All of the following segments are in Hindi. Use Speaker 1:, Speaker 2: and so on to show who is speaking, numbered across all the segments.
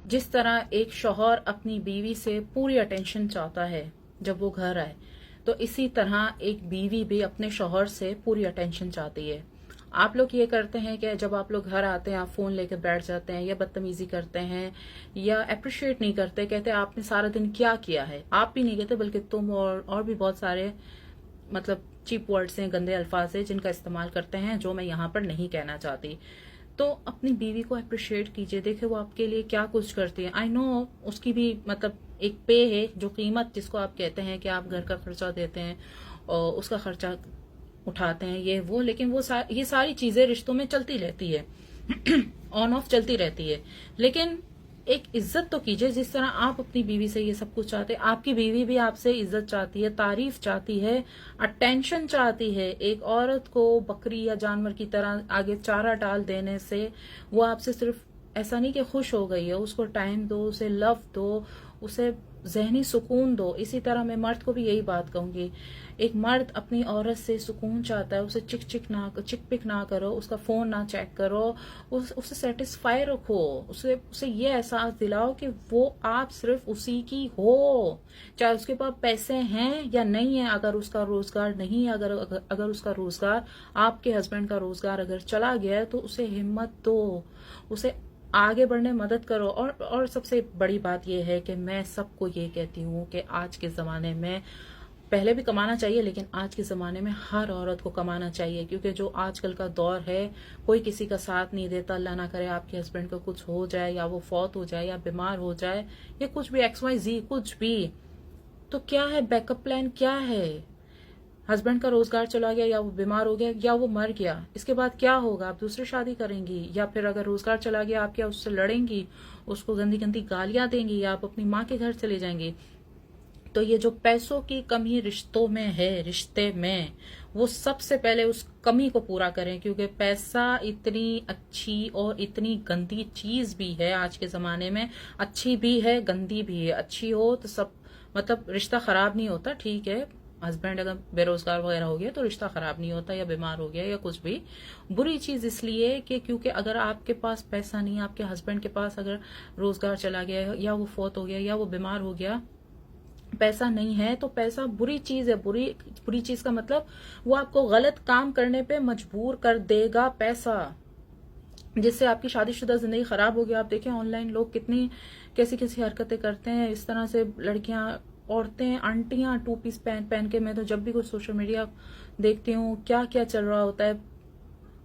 Speaker 1: जिस तरह एक शौहर अपनी बीवी से पूरी अटेंशन चाहता है जब वो घर आए, तो इसी तरह एक बीवी भी अपने शौहर से पूरी अटेंशन चाहती है। आप लोग ये करते हैं कि जब आप लोग घर आते हैं आप फोन लेकर बैठ जाते हैं या बदतमीजी करते हैं या अप्रिशिएट नहीं करते, कहते हैं आपने सारा दिन क्या किया है। आप भी नहीं कहते बल्कि तुम और भी बहुत सारे मतलब चीप वर्ड्स हैं, गंदे अल्फाज हैं जिनका इस्तेमाल करते हैं, जो मैं यहाँ पर नहीं कहना चाहती। तो अपनी बीवी को अप्रिशिएट कीजिए, देखिए वो आपके लिए क्या कुछ करती है। आई नो उसकी भी मतलब एक पे है, जो कीमत जिसको आप कहते हैं कि आप घर का खर्चा देते हैं और उसका खर्चा उठाते हैं ये वो, लेकिन वो ये सारी चीजें रिश्तों में चलती रहती है ऑन ऑफ चलती रहती है। लेकिन एक इज्जत तो कीजिए, जिस तरह आप अपनी बीवी से ये सब कुछ चाहते हैं, आपकी बीवी भी आपसे इज्जत चाहती है, तारीफ चाहती है, अटेंशन चाहती है। एक औरत को बकरी या जानवर की तरह आगे चारा डाल देने से वो आपसे सिर्फ ऐसा नहीं कि खुश हो गई है, उसको टाइम दो, उसे लव दो, उसे जहनी सुकून दो। इसी तरह मैं मर्द को भी यही बात कहूंगी, एक मर्द अपनी औरत से सुकून चाहता है, उसे चिक पिक ना करो, उसका फोन ना चेक करो, उसे सेटिस्फाई रखो, उसे ये एहसास दिलाओ कि वो आप सिर्फ उसी की हो, चाहे उसके पास पैसे हैं या नहीं है। अगर उसका रोजगार नहीं है, अगर उसका रोजगार आपके हस्बैंड का रोजगार अगर चला गया है, तो उसे हिम्मत दो, उसे आगे बढ़ने मदद करो। और सबसे बड़ी बात यह है कि मैं सबको ये कहती हूँ कि आज के जमाने में पहले भी कमाना चाहिए, लेकिन आज के जमाने में हर औरत को कमाना चाहिए, क्योंकि जो आजकल का दौर है कोई किसी का साथ नहीं देता। अल्लाह ना करे आपके हस्बैंड को कुछ हो जाए, या वो फौत हो जाए, या बीमार हो जाए, या कुछ भी XYZ कुछ भी, तो क्या है बैकअप प्लान, क्या है? हस्बैंड का रोजगार चला गया, या वो बीमार हो गया, या वो मर गया, इसके बाद क्या होगा? आप दूसरी शादी करेंगी, या फिर अगर रोजगार चला गया आप क्या उससे लड़ेंगी, उसको गंदी गंदी गालियां देंगी, या आप अपनी माँ के घर चले जाएंगी? तो ये जो पैसों की कमी रिश्तों में है, रिश्ते में, वो सबसे पहले उस कमी को पूरा करें, क्योंकि पैसा इतनी अच्छी और इतनी गंदी चीज भी है आज के जमाने में। अच्छी भी है, गंदी भी है। अच्छी हो तो सब मतलब रिश्ता खराब नहीं होता, ठीक है, हस्बैंड अगर बेरोजगार वगैरह हो गया तो रिश्ता खराब नहीं होता, या बीमार हो गया या कुछ भी। बुरी चीज इसलिए कि क्योंकि अगर आपके पास पैसा नहीं है, आपके हस्बैंड के पास अगर रोजगार चला गया, या वो फौत हो गया, या वो बीमार हो गया, पैसा नहीं है, तो पैसा बुरी चीज है। बुरी चीज का मतलब वो आपको गलत काम करने पे मजबूर कर देगा पैसा, जिससे आपकी शादीशुदा जिंदगी खराब होगी। आप देखें ऑनलाइन लोग कितनी कैसी कैसी हरकतें करते हैं, इस तरह से लड़कियां, औरतें, आंटियां टू पीस पहन पहन के, मैं तो जब भी कुछ सोशल मीडिया देखती हूँ क्या क्या चल रहा होता है,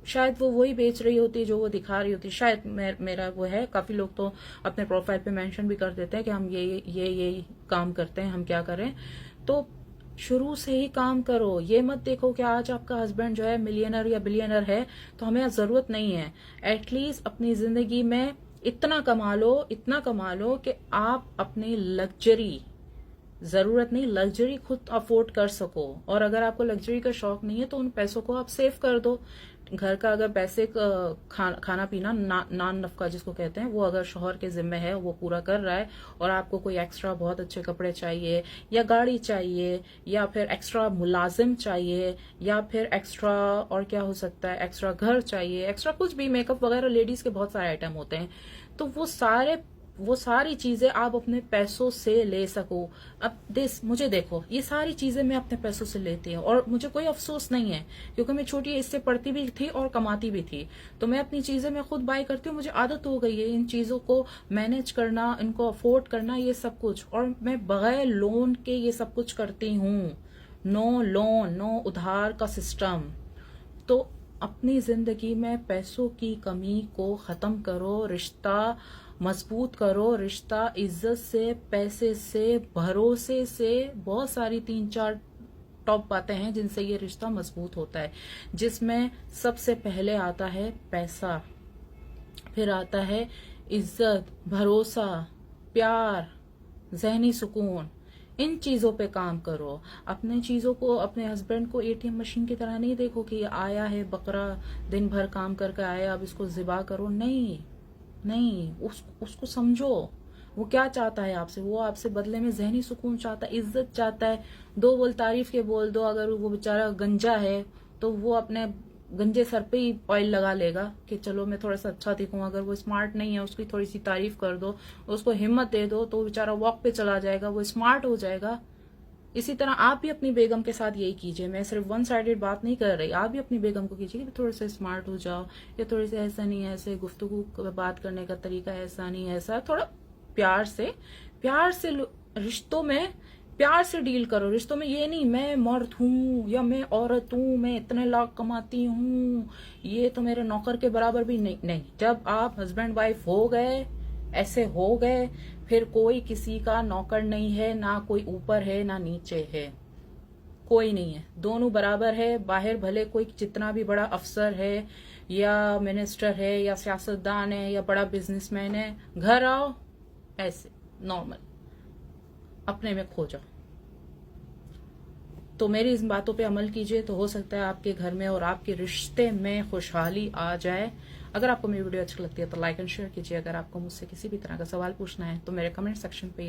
Speaker 1: शायद वो वही बेच रही होती है जो वो दिखा रही होती है। शायद मेरा वो है, काफी लोग तो अपने प्रोफाइल पे मेंशन भी कर देते हैं कि हम ये काम करते हैं, हम क्या करें। तो शुरू से ही काम करो, ये मत देखो कि आज आपका हस्बैंड जो है मिलियनर या बिलियनर है तो हमें जरूरत नहीं है। एटलीस्ट अपनी जिंदगी में इतना कमा लो कि आप अपनी लग्जरी, जरूरत नहीं, लग्जरी खुद अफोर्ड कर सको। और अगर आपको लग्जरी का शौक नहीं है तो उन पैसों को आप सेव कर दो। घर का अगर बेसिक खाना पीना, नान नफका जिसको कहते हैं, वो अगर शौहर के जिम्मे है, वो पूरा कर रहा है, और आपको कोई एक्स्ट्रा बहुत अच्छे कपड़े चाहिए, या गाड़ी चाहिए, या फिर एक्स्ट्रा मुलाजिम चाहिए, या फिर एक्स्ट्रा और क्या हो सकता है, एक्स्ट्रा घर चाहिए, एक्स्ट्रा कुछ भी, मेकअप वगैरह, लेडीज के बहुत सारे आइटम होते हैं, तो वो सारी चीजें आप अपने पैसों से ले सको। अब मुझे देखो, ये सारी चीजें मैं अपने पैसों से लेती हूँ और मुझे कोई अफसोस नहीं है, क्योंकि मैं छोटी इससे पढ़ती भी थी और कमाती भी थी। तो मैं अपनी चीजें मैं खुद बाय करती हूँ, मुझे आदत हो गई है इन चीजों को मैनेज करना, इनको अफोर्ड करना, ये सब कुछ। और मैं बगैर लोन के ये सब कुछ करती हूँ। नो लोन, नो उधार का सिस्टम। तो अपनी जिंदगी में पैसों की कमी को खत्म करो, रिश्ता मजबूत करो, रिश्ता इज्जत से, पैसे से, भरोसे से, बहुत सारी 3-4 टॉप बातें हैं जिनसे ये रिश्ता मजबूत होता है, जिसमें सबसे पहले आता है पैसा, फिर आता है इज्जत, भरोसा, प्यार, जहनी सुकून। इन चीजों पे काम करो। अपने चीजों को, अपने हस्बैंड को ATM मशीन की तरह नहीं देखो कि आया है बकरा, दिन भर काम करके आया, अब इसको जिबा करो। नहीं नहीं, उसको समझो, वो क्या चाहता है आपसे। वो आपसे बदले में जहनी सुकून चाहता है, इज्जत चाहता है, दो बोल तारीफ के बोल दो। अगर वो बेचारा गंजा है तो वो अपने गंजे सर पे ही ऑयल लगा लेगा कि चलो मैं थोड़ा सा अच्छा दिखूं। अगर वो स्मार्ट नहीं है उसकी थोड़ी सी तारीफ कर दो, उसको हिम्मत दे दो, तो बेचारा वॉक पे चला जाएगा, वो स्मार्ट हो जाएगा। इसी तरह आप भी अपनी बेगम के साथ यही कीजिए। मैं सिर्फ वन साइडेड बात नहीं कर रही, आप भी अपनी बेगम को कीजिए कि थोड़े से स्मार्ट हो जाओ, या थोड़े से ऐसा नहीं है, ऐसे गुफ्तगू बात करने का तरीका ऐसा नहीं है, ऐसा थोड़ा प्यार से रिश्तों में प्यार से डील करो। रिश्तों में ये नहीं मैं मर्द हूं या मैं औरत हूं, मैं इतने लाख कमाती हूं, ये तो मेरे नौकर के बराबर भी नहीं। नहीं, जब आप हस्बैंड वाइफ हो गए, ऐसे हो गए, फिर कोई किसी का नौकर नहीं है, ना कोई ऊपर है ना नीचे है, कोई नहीं है, दोनों बराबर है। बाहर भले कोई जितना भी बड़ा अफसर है या मिनिस्टर है या सियासतदान है या बड़ा बिजनेसमैन है, घर आओ ऐसे नॉर्मल अपने में खो जाओ। तो मेरी इन बातों पे अमल कीजिए, तो हो सकता है आपके घर में और आपके रिश्ते में खुशहाली आ जाए। अगर आपको मेरी वीडियो अच्छी लगती है तो लाइक एंड शेयर कीजिए। अगर आपको मुझसे किसी भी तरह का सवाल पूछना है तो मेरे कमेंट सेक्शन पे या